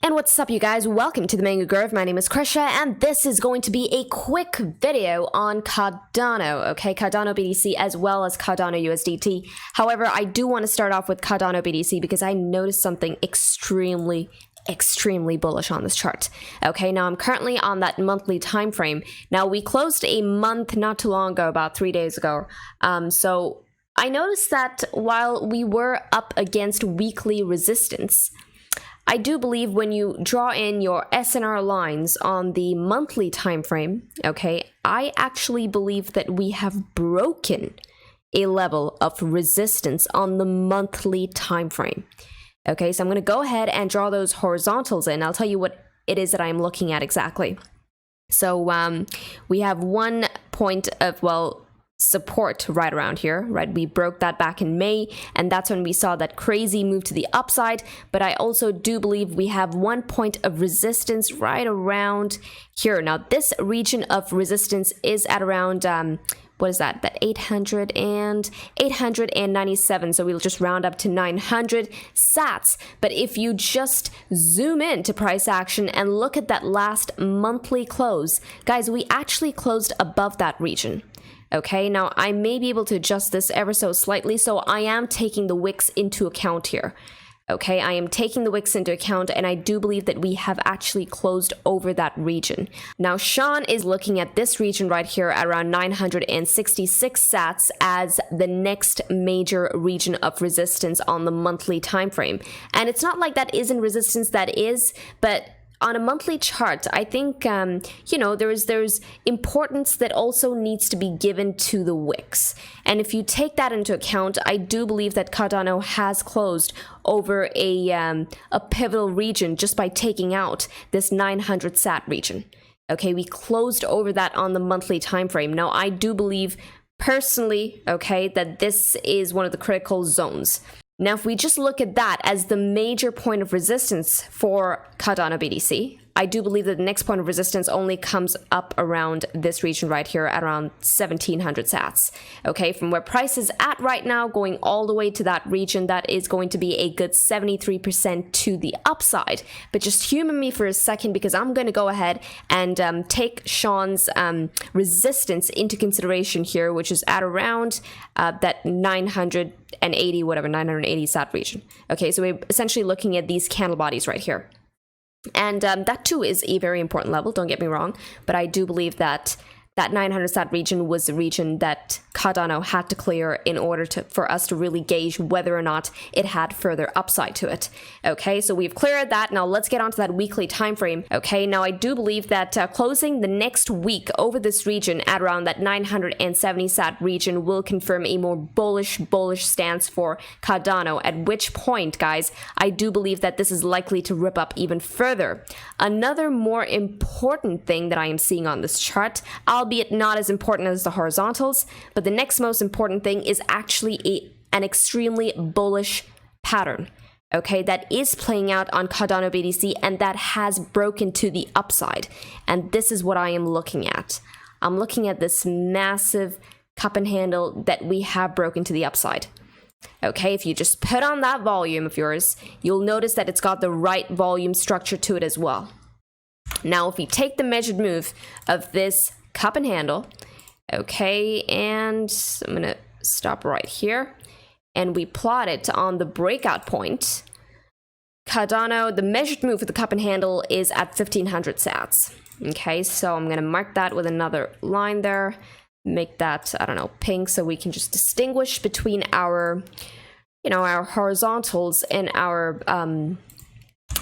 And what's up, you guys? Welcome to the Mango Grove. My name is Krisha, and this is going to be a quick video on Cardano, okay? Cardano BTC as well as Cardano USDT. However, I do want to start off with Cardano BTC because I noticed something extremely bullish on this chart. Okay, now I'm currently on that monthly time frame. Now, we closed a month not too long ago, about 3 days ago. So I noticed that while we were up against weekly resistance, I do believe when you draw in your SNR lines on the monthly time frame, okay, I actually believe that we have broken a level of resistance on the monthly time frame. Okay, so I'm going to go ahead and draw those horizontals in. I'll tell you what it is that I'm looking at exactly. So we have 1 point of, well, support right around here, right? We broke that back in May, and that's when we saw that crazy move to the upside. But I also do believe we have 1 point of resistance right around here. Now, this region of resistance is at around what is that? That 897. So we'll just round up to 900 sats. But if you just zoom in to price action and look at that last monthly close, guys, we actually closed above that region. Okay, now I may be able to adjust this ever so slightly, so I am taking the wicks into account here. Okay, I am taking the wicks into account, and I do believe that we have actually closed over that region. Now, Sean is looking at this region right here at around 966 sats as the next major region of resistance on the monthly time frame. And it's not like that isn't resistance, that is, but on a monthly chart, I think, you know, there's importance that also needs to be given to the wicks. And if you take that into account, I do believe that Cardano has closed over a pivotal region just by taking out this 900 sat region. Okay, we closed over that on the monthly time frame. Now, I do believe personally, okay, that this is one of the critical zones. Now, if we just look at that as the major point of resistance for Cardano BTC, I do believe that the next point of resistance only comes up around this region right here at around 1700 sats. Okay, from where price is at right now, going all the way to that region, that is going to be a good 73% to the upside. But just humor me for a second, because I'm going to go ahead and take Sean's resistance into consideration here, which is at around that 980 sat region. Okay, so we're essentially looking at these candle bodies right here. And that too is a very important level, don't get me wrong, but I do believe that that 900 sat region was the region that Cardano had to clear in order for us to really gauge whether or not it had further upside to it. Okay, so we've cleared that. Now let's get onto that weekly time frame. Okay, now I do believe that closing the next week over this region at around that 970 sat region will confirm a more bullish stance for Cardano, at which point, guys, I do believe that this is likely to rip up even further. Another more important thing that I am seeing on this chart, albeit not as important as the horizontals, but the next most important thing is actually an extremely bullish pattern, okay, that is playing out on Cardano BTC and that has broken to the upside. And this is what I am looking at. I'm looking at this massive cup and handle that we have broken to the upside. Okay, if you just put on that volume of yours, you'll notice that it's got the right volume structure to it as well. Now, if we take the measured move of this cup and handle, okay, and I'm gonna stop right here, and we plot it on the breakout point, Cardano, the measured move for the cup and handle is at 1500 sats. Okay, so I'm gonna mark that with another line there, make that, I don't know, pink, so we can just distinguish between our, you know, our horizontals and our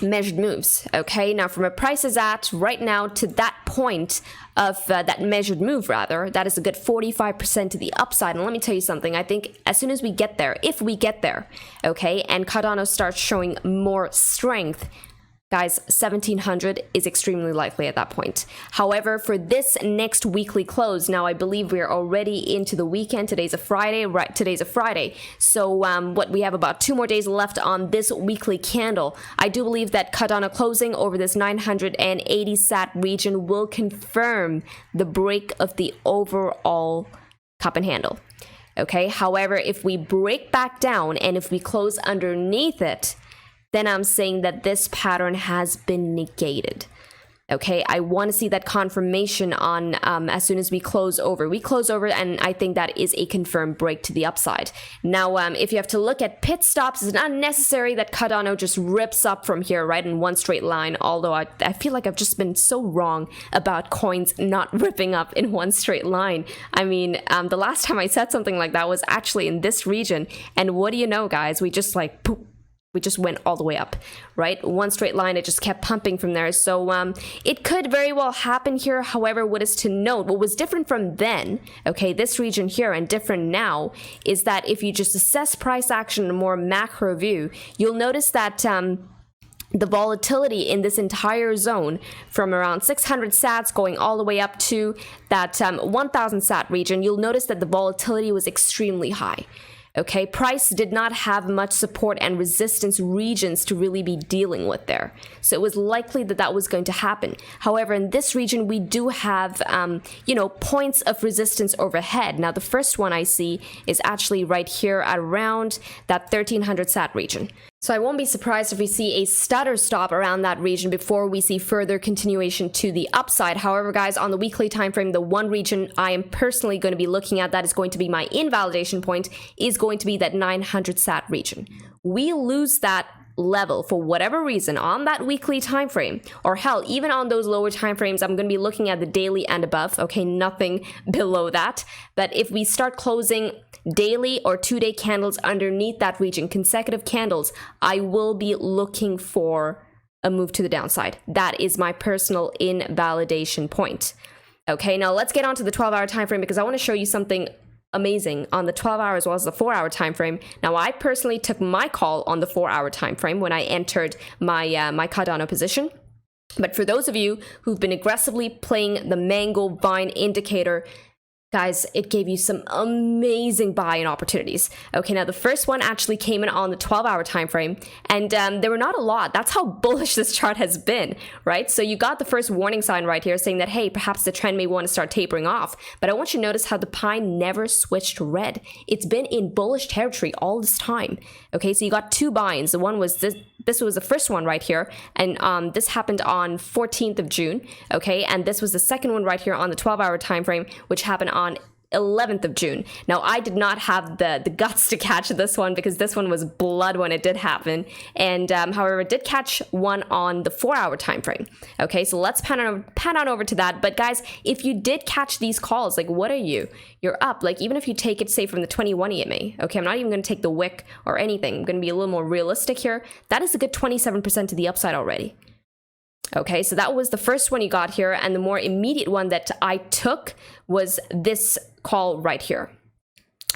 measured moves. Okay, now from where price is at right now to that point of that measured move, rather, that is a good 45% to the upside. And let me tell you something, I think as soon as we get there, if we get there, okay, and Cardano starts showing more strength, guys, 1700 is extremely likely at that point. However, for this next weekly close, now I believe we're already into the weekend. Today's a Friday, right? Today's a Friday. So what we have about 2 more days left on this weekly candle. I do believe that Cardano closing over this 980 sat region will confirm the break of the overall cup and handle. Okay, however, if we break back down and if we close underneath it, then I'm saying that this pattern has been negated. Okay, I want to see that confirmation on as soon as we close over. We close over, and I think that is a confirmed break to the upside. Now, if you have to look at pit stops, it's not necessary that Cardano just rips up from here, right, in one straight line, although I feel like I've just been so wrong about coins not ripping up in one straight line. I mean, the last time I said something like that was actually in this region, and what do you know, guys? We just like, poop. We just went all the way up, right? One straight line, it just kept pumping from there. So it could very well happen here. However, what is to note, what was different from then, okay, this region here and different now, is that if you just assess price action in a more macro view, you'll notice that the volatility in this entire zone from around 600 sats going all the way up to that 1000 sat region, you'll notice that the volatility was extremely high. Okay, price did not have much support and resistance regions to really be dealing with there. So it was likely that that was going to happen. However, in this region, we do have, points of resistance overhead. Now, the first one I see is actually right here at around that 1300 sat region. So I won't be surprised if we see a stutter stop around that region before we see further continuation to the upside. However, guys, on the weekly time frame, the one region I am personally going to be looking at that is going to be my invalidation point is going to be that 900 sat region. We lose that level for whatever reason on that weekly time frame, or hell, even on those lower time frames, I'm going to be looking at the daily and above, okay, nothing below that. But if we start closing daily or 2-day candles underneath that region, consecutive candles, I will be looking for a move to the downside. That is my personal invalidation point. Okay, now let's get on to the 12-hour time frame, because I want to show you something amazing on the 12-hour as well as the 4-hour time frame. Now, I personally took my call on the 4-hour time frame when I entered my my Cardano position. But for those of you who've been aggressively playing the Mango Vine indicator, guys, it gave you some amazing buy-in opportunities. Okay, now the first one actually came in on the 12-hour time frame, and there were not a lot. That's how bullish this chart has been, right? So you got the first warning sign right here saying that, hey, perhaps the trend may want to start tapering off. But I want you to notice how the pie never switched red. It's been in bullish territory all this time. Okay, so you got two buy-ins. The one was this was the first one right here, and this happened on 14th of June, okay? And this was the second one right here on the 12-hour time frame, which happened on 11th of June. Now, I did not have the guts to catch this one because this one was blood when it did happen. And however, it did catch one on the 4-hour time frame. Okay, so let's pan on over to that. But guys, if you did catch these calls, like, what are you? You're up. Like, even if you take it, say, from the 21 EMA, okay, I'm not even going to take the wick or anything. I'm going to be a little more realistic here. That is a good 27% to the upside already. Okay, so that was the first one you got here, and the more immediate one that I took was this call right here.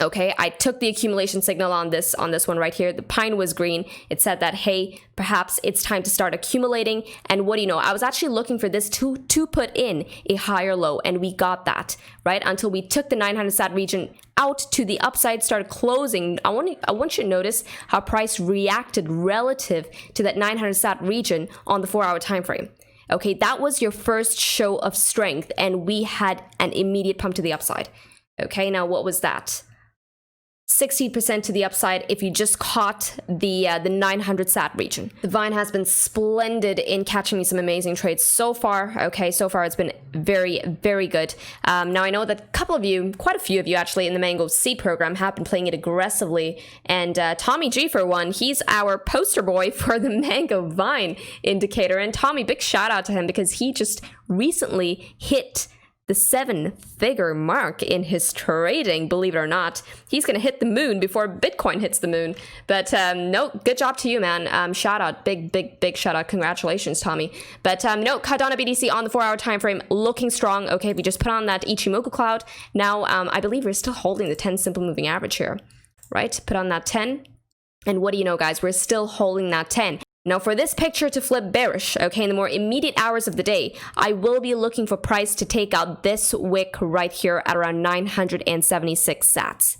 Okay, I took the accumulation signal on this one right here. The pine was green. It said that, hey, perhaps it's time to start accumulating. And what do you know? I was actually looking for this to put in a higher low, and we got that, right? Until we took the 900 sat region out to the upside, started closing. I want you to notice how price reacted relative to that 900 sat region on the 4-hour time frame. Okay, that was your first show of strength, and we had an immediate pump to the upside. Okay, now what was that? 60% to the upside if you just caught the 900 sat region. The Vine has been splendid in catching me some amazing trades so far. Okay, so far it's been very, very good. Now I know that quite a few of you actually in the Mango Seed program have been playing it aggressively. And Tommy G, for one, he's our poster boy for the Mango Vine indicator. And Tommy, big shout out to him because he just recently hit the 7-figure mark in his trading, believe it or not. He's going to hit the moon before Bitcoin hits the moon. But no, good job to you, man. Shout out, big shout out. Congratulations, Tommy. But no, Cardano BTC on the 4-hour time frame looking strong. Okay, if you just put on that Ichimoku Cloud, now I believe we're still holding the 10 simple moving average here, right? Put on that 10. And what do you know, guys? We're still holding that 10. Now, for this picture to flip bearish, okay, in the more immediate hours of the day, I will be looking for price to take out this wick right here at around 976 sats.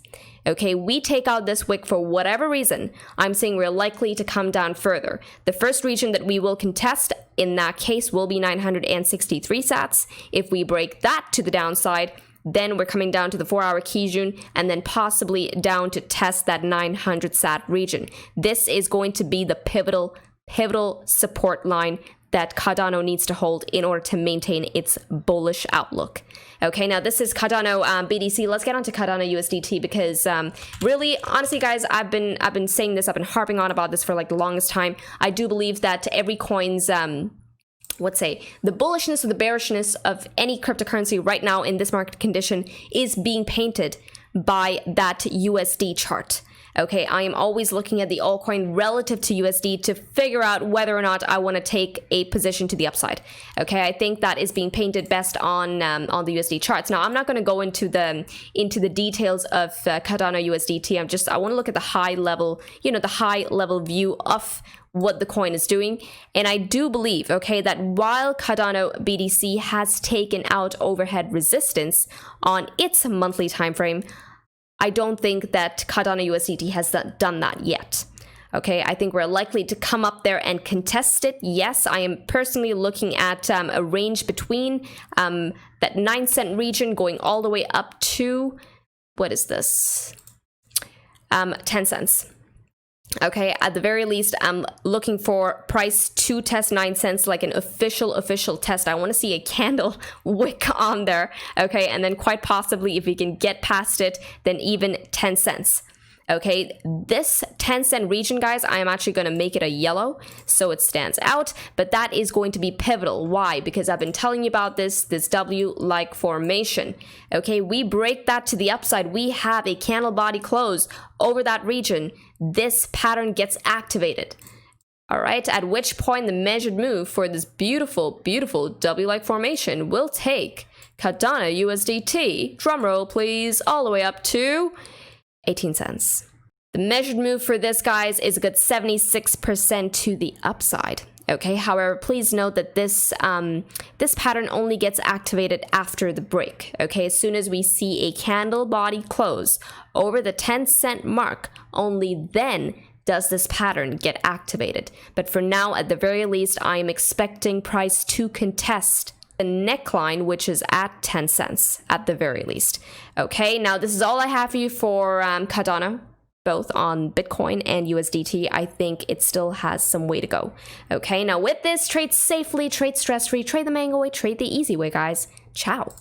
Okay, we take out this wick for whatever reason, I'm saying we're likely to come down further. The first region that we will contest in that case will be 963 sats. If we break that to the downside, then we're coming down to the 4-hour Kijun and then possibly down to test that 900 sat region. This is going to be the pivotal pivotal support line that Cardano needs to hold in order to maintain its bullish outlook. Okay, now this is Cardano BDC. Let's get on to Cardano USDT because really, honestly, guys, I've been saying this, I've been harping on about this for like the longest time. I do believe that every coin's let's say the bullishness or the bearishness of any cryptocurrency right now in this market condition is being painted by that USD chart. Okay, I am always looking at the altcoin relative to USD to figure out whether or not I want to take a position to the upside. Okay, I think that is being painted best on the USD charts. Now, I'm not going to go into the details of Cardano USDT. I want to look at the high level, the high level view of what the coin is doing. And I do believe, okay, that while Cardano BDC has taken out overhead resistance on its monthly time frame, I don't think that Cardano USDT has done that yet. Okay, I think we're likely to come up there and contest it. Yes, I am personally looking at a range between that 9-cent region going all the way up to, what is this? 10 cents. Okay, at the very least, I'm looking for price to test 9 cents, like an official test. I want to see a candle wick on there. Okay, and then quite possibly if we can get past it, then even 10 cents. Okay, this 10-cent region, guys, I am actually going to make it a yellow so it stands out, but that is going to be pivotal. Why? Because I've been telling you about this W-like formation. Okay, we break that to the upside. We have a candle body close over that region. This pattern gets activated. All right, at which point the measured move for this beautiful, beautiful W-like formation will take Cardano USDT, drumroll please, all the way up to 18 cents. The measured move for this, guys, is a good 76% to the upside. Okay, however, please note that this pattern only gets activated after the break. Okay, as soon as we see a candle body close over the 10-cent mark, only then does this pattern get activated. But for now, at the very least, I am expecting price to contest the neckline, which is at 10 cents at the very least. Okay, now this is all I have for you for Cardano, both on Bitcoin and USDT. I think it still has some way to go. Okay, now with this, trade safely, trade stress-free, trade the mango way, trade the easy way, guys. Ciao.